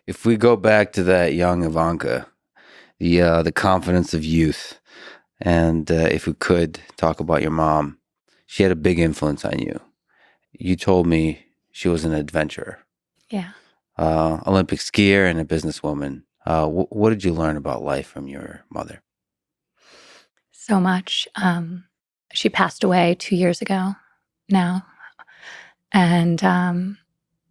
If we go back to that young Ivanka, the confidence of youth, and if we could talk about your mom, she had a big influence on you. You told me she was an adventurer, Yeah. Olympic skier, and a businesswoman. What did you learn about life from your mother? So much. She passed away 2 years ago now. And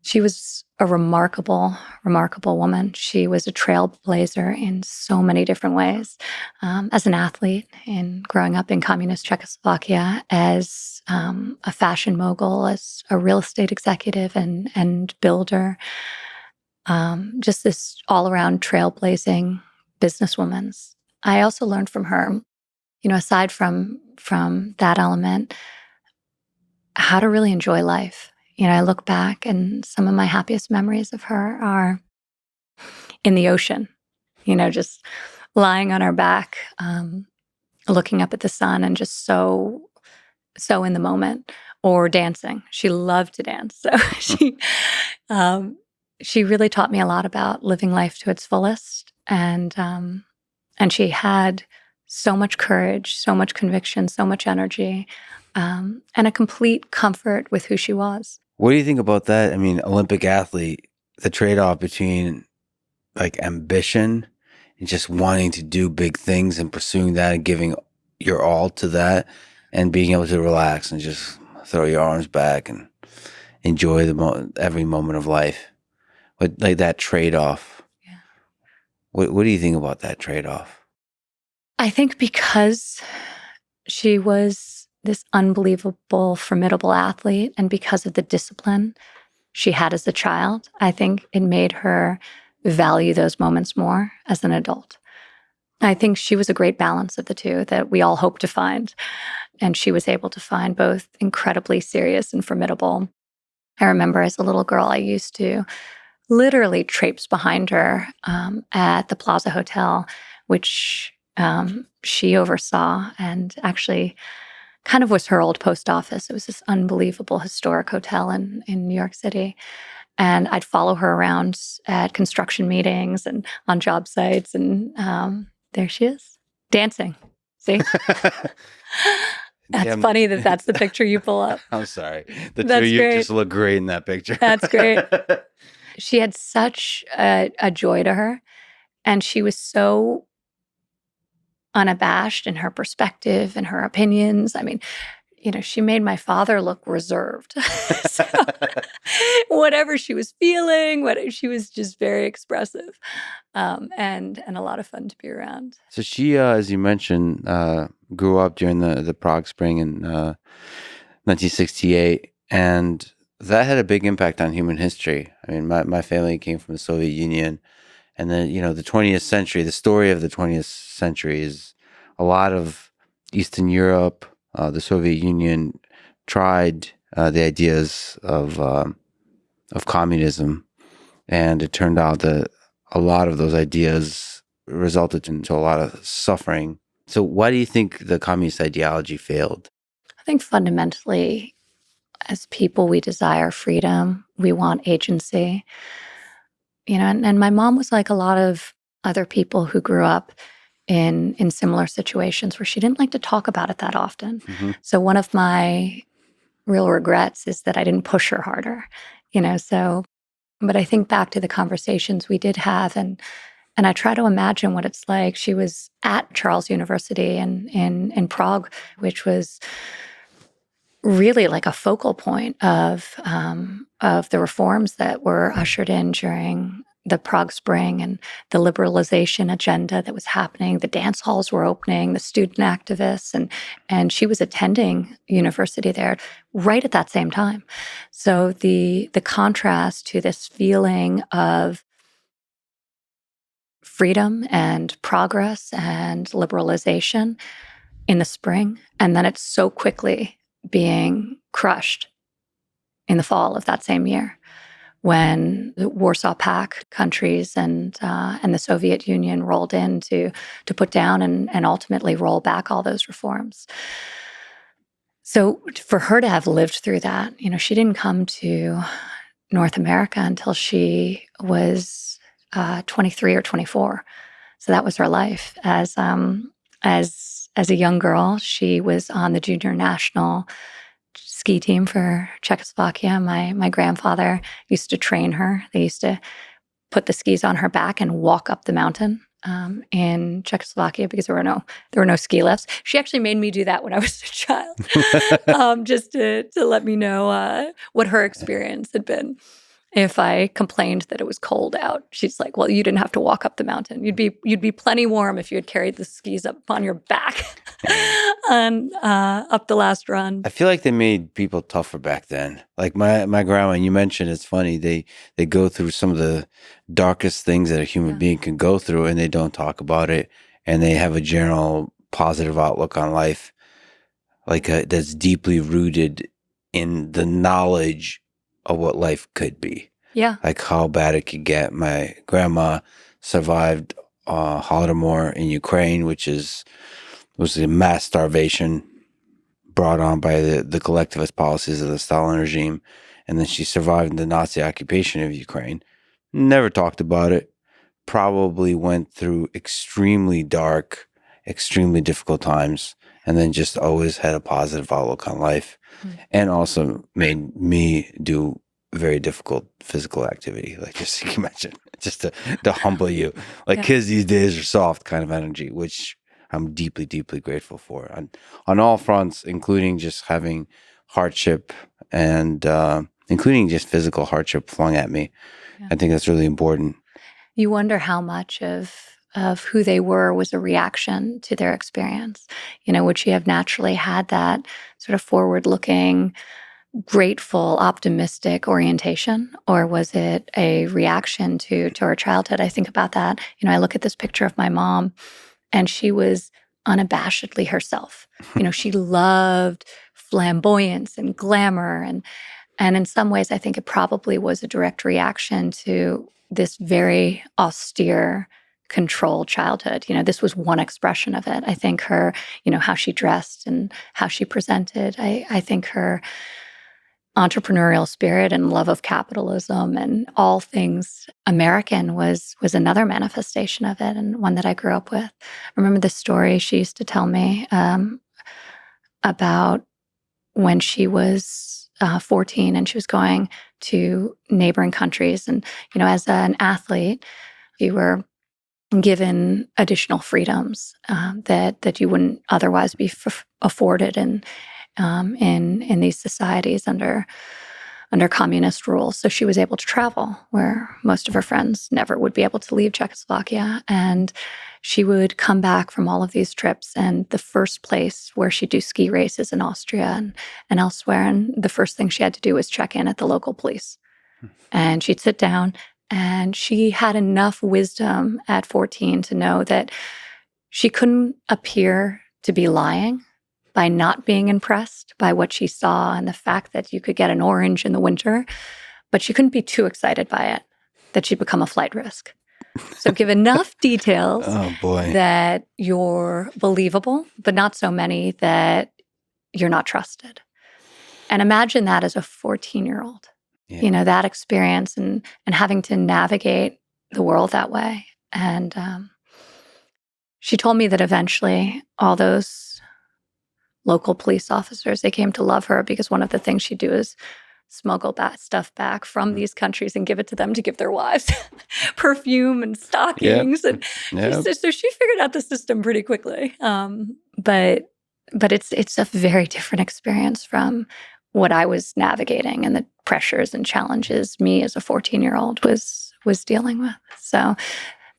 she was a remarkable, remarkable woman. She was a trailblazer in so many different ways. As an athlete, in growing up in communist Czechoslovakia, as a fashion mogul, as a real estate executive and builder, just this all-around trailblazing businesswoman. I also learned from her, aside from that element, how to really enjoy life. I look back and some of my happiest memories of her are in the ocean, just lying on our back, looking up at the sun and just so in the moment, or dancing. She loved to dance. So um, she really taught me a lot about living life to its fullest. And she had so much courage, so much conviction, so much energy, and a complete comfort with who she was. What do you think about that? I mean, Olympic athlete, the trade-off between like ambition and just wanting to do big things and pursuing that and giving your all to that, and being able to relax and just throw your arms back and enjoy every moment of life. But like that trade-off. Yeah. What do you think about that trade-off? I think because she was this unbelievable, formidable athlete, and because of the discipline she had as a child, I think it made her value those moments more as an adult. I think she was a great balance of the two that we all hope to find. And she was able to find both incredibly serious and formidable. I remember as a little girl, I used to literally traipse behind her at the Plaza Hotel, which she oversaw, and actually kind of was her old post office. It was this unbelievable historic hotel in New York City. And I'd follow her around at construction meetings and on job sites. And there she is, dancing. See? That's funny that's the picture you pull up. I'm sorry. The two of you just look great in that picture. That's great. She had such a joy to her. And she was so unabashed in her perspective and her opinions. I mean, she made my father look reserved. So, whatever she was feeling, she was just very expressive, and a lot of fun to be around. So she, as you mentioned, grew up during the Prague Spring in 1968, and that had a big impact on human history. I mean, my family came from the Soviet Union, and then the 20th century. The story of the 20th century is a lot of Eastern Europe. The Soviet Union tried the ideas of communism, and it turned out that a lot of those ideas resulted into a lot of suffering. So why do you think the communist ideology failed? I think fundamentally, as people, we desire freedom. We want agency. And my mom was like a lot of other people who grew up in similar situations where she didn't like to talk about it that often. Mm-hmm. So one of my real regrets is that I didn't push her harder, but I think back to the conversations we did have, and I try to imagine what it's like. She was at Charles University in Prague, which was really like a focal point of the reforms that were ushered in during the Prague Spring and the liberalization agenda that was happening. The dance halls were opening, the student activists, and she was attending university there right at that same time. So the contrast to this feeling of freedom and progress and liberalization in the spring, and then it's so quickly being crushed in the fall of that same year, when the Warsaw Pact countries and the Soviet Union rolled in to put down and ultimately roll back all those reforms. So for her to have lived through that, she didn't come to North America until she was 23 or 24. So that was her life. As a young girl, she was on the junior national ski team for Czechoslovakia. My grandfather used to train her. They used to put the skis on her back and walk up the mountain in Czechoslovakia because there were no ski lifts. She actually made me do that when I was a child, just to let me know what her experience had been. If I complained that it was cold out, she's like, "Well, you didn't have to walk up the mountain. You'd be plenty warm if you had carried the skis up on your back and up the last run." I feel like they made people tougher back then. Like my grandma, and you mentioned, it's funny, they go through some of the darkest things that a human being can go through, and they don't talk about it, and they have a general positive outlook on life, like that's deeply rooted in the knowledge of what life could be. Yeah. Like how bad it could get. My grandma survived Holodomor in Ukraine, which was a mass starvation brought on by the collectivist policies of the Stalin regime. And then she survived the Nazi occupation of Ukraine. Never talked about it. Probably went through extremely dark, extremely difficult times, and then just always had a positive outlook on life. And also made me do very difficult physical activity, like just you mentioned, just to humble you. Like kids these days are soft kind of energy, which I'm deeply, deeply grateful for on all fronts, including just having hardship and including just physical hardship flung at me. I think that's really important. You wonder how much of who they were was a reaction to their experience. Would she have naturally had that sort of forward-looking, grateful, optimistic orientation, or was it a reaction to her childhood? I think about that. I look at this picture of my mom, and she was unabashedly herself. She loved flamboyance and glamour, and in some ways, I think it probably was a direct reaction to this very austere, controlled childhood. This was one expression of it. I think her, how she dressed and how she presented. I think her entrepreneurial spirit and love of capitalism and all things American was another manifestation of it, and one that I grew up with. I remember the story she used to tell me about when she was 14 and she was going to neighboring countries. And, as an athlete, you were given additional freedoms that you wouldn't otherwise be afforded in these societies under communist rules. So she was able to travel where most of her friends never would be able to leave Czechoslovakia. And she would come back from all of these trips, and the first place where she'd do ski races in Austria and elsewhere. And the first thing she had to do was check in at the local police. And she'd sit down, and she had enough wisdom at 14 to know that she couldn't appear to be lying by not being impressed by what she saw and the fact that you could get an orange in the winter, but she couldn't be too excited by it, that she'd become a flight risk. So give enough details that you're believable, but not so many that you're not trusted. And imagine that as a 14-year-old, that experience and having to navigate the world that way. And she told me that eventually all those local police officers, they came to love her because one of the things she'd do is smuggle that stuff back from these countries and give it to them to give their wives perfume and stockings. And so she figured out the system pretty quickly. But it's a very different experience from what I was navigating and the pressures and challenges me as a 14-year-old was dealing with. So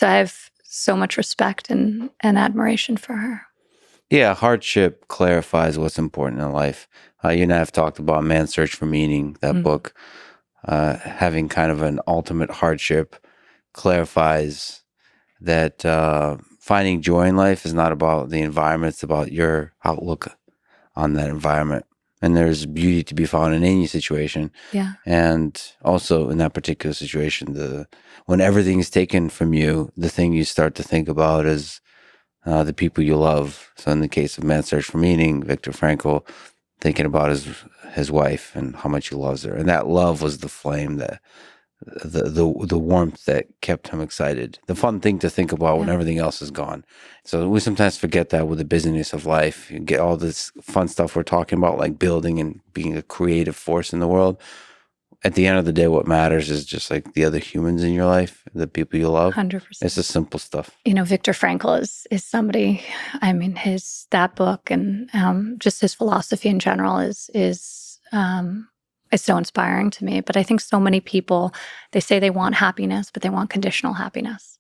I have so much respect and admiration for her. Yeah, hardship clarifies what's important in life. You and I have talked about Man's Search for Meaning, that book. Having kind of an ultimate hardship clarifies that finding joy in life is not about the environment, it's about your outlook on that environment. And there's beauty to be found in any situation. Yeah. And also in that particular situation, when everything's taken from you, the thing you start to think about is the people you love. So in the case of Man's Search for Meaning, Viktor Frankl, thinking about his wife and how much he loves her. And that love was the flame that the warmth that kept him excited, the fun thing to think about when everything else is gone. So we sometimes forget that with the busyness of life. You get all this fun stuff we're talking about, like building and being a creative force in the world. At the end of the day, what matters is just like the other humans in your life, the people you love. 100%. It's the simple stuff. Viktor Frankl is somebody, I mean, that book and just his philosophy in general is so inspiring to me. But I think so many people, they say they want happiness, but they want conditional happiness.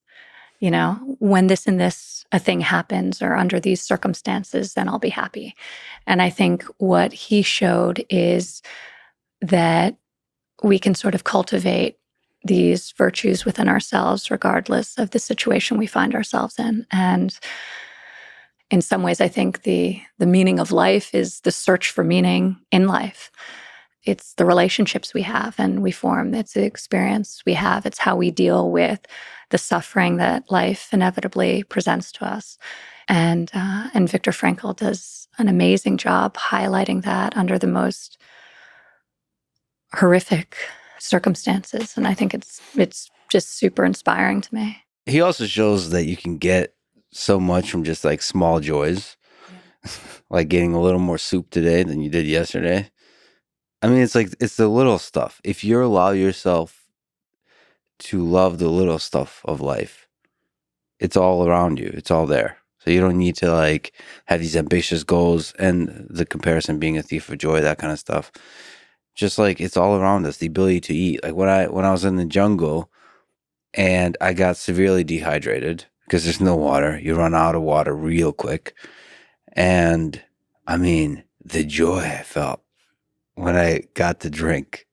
When this and this, a thing happens or under these circumstances, then I'll be happy. And I think what he showed is that we can sort of cultivate these virtues within ourselves, regardless of the situation we find ourselves in. And in some ways, I think the meaning of life is the search for meaning in life. It's the relationships we have and we form. It's the experience we have. It's how we deal with the suffering that life inevitably presents to us. And Viktor Frankl does an amazing job highlighting that under the most horrific circumstances. And I think it's just super inspiring to me. He also shows that you can get so much from just like small joys, like getting a little more soup today than you did yesterday. I mean, it's the little stuff. If you allow yourself to love the little stuff of life, it's all around you. It's all there. So you don't need to like have these ambitious goals and the comparison being a thief of joy, that kind of stuff. Just like it's all around us, the ability to eat. Like when I was in the jungle and I got severely dehydrated because there's no water, you run out of water real quick. And I mean, the joy I felt when I got to drink,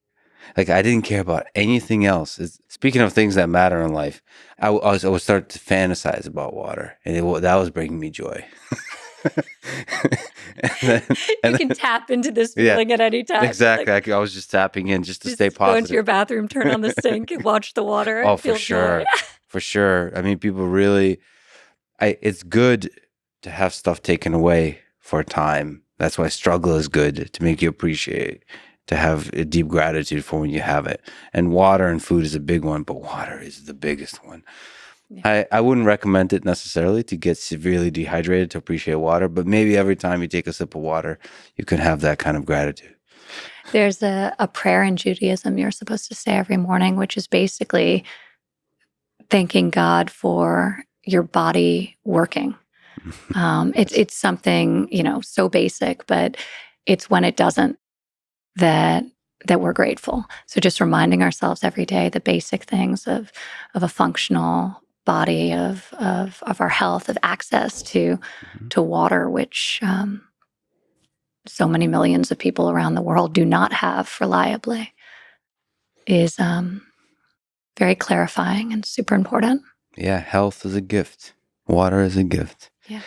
like I didn't care about anything else. Speaking of things that matter in life, I would start to fantasize about water, and that was bringing me joy. You can tap into this feeling at any time. Exactly. Like, I was just tapping in just to stay positive. Go into your bathroom, turn on the sink, and watch the water. Oh, for sure. For sure. I mean, people really, it's good to have stuff taken away for a time. That's why struggle is good, to make you appreciate, to have a deep gratitude for when you have it. And water and food is a big one, but water is the biggest one. Yeah. I wouldn't recommend it necessarily to get severely dehydrated to appreciate water, but maybe every time you take a sip of water, you can have that kind of gratitude. There's a prayer in Judaism you're supposed to say every morning, which is basically thanking God for your body working. It's something, so basic, but it's when it doesn't that we're grateful. So just reminding ourselves every day the basic things of a functional body, of our health, of access to water, which so many millions of people around the world do not have reliably, is very clarifying and super important. Yeah, health is a gift. Water is a gift. Yeah.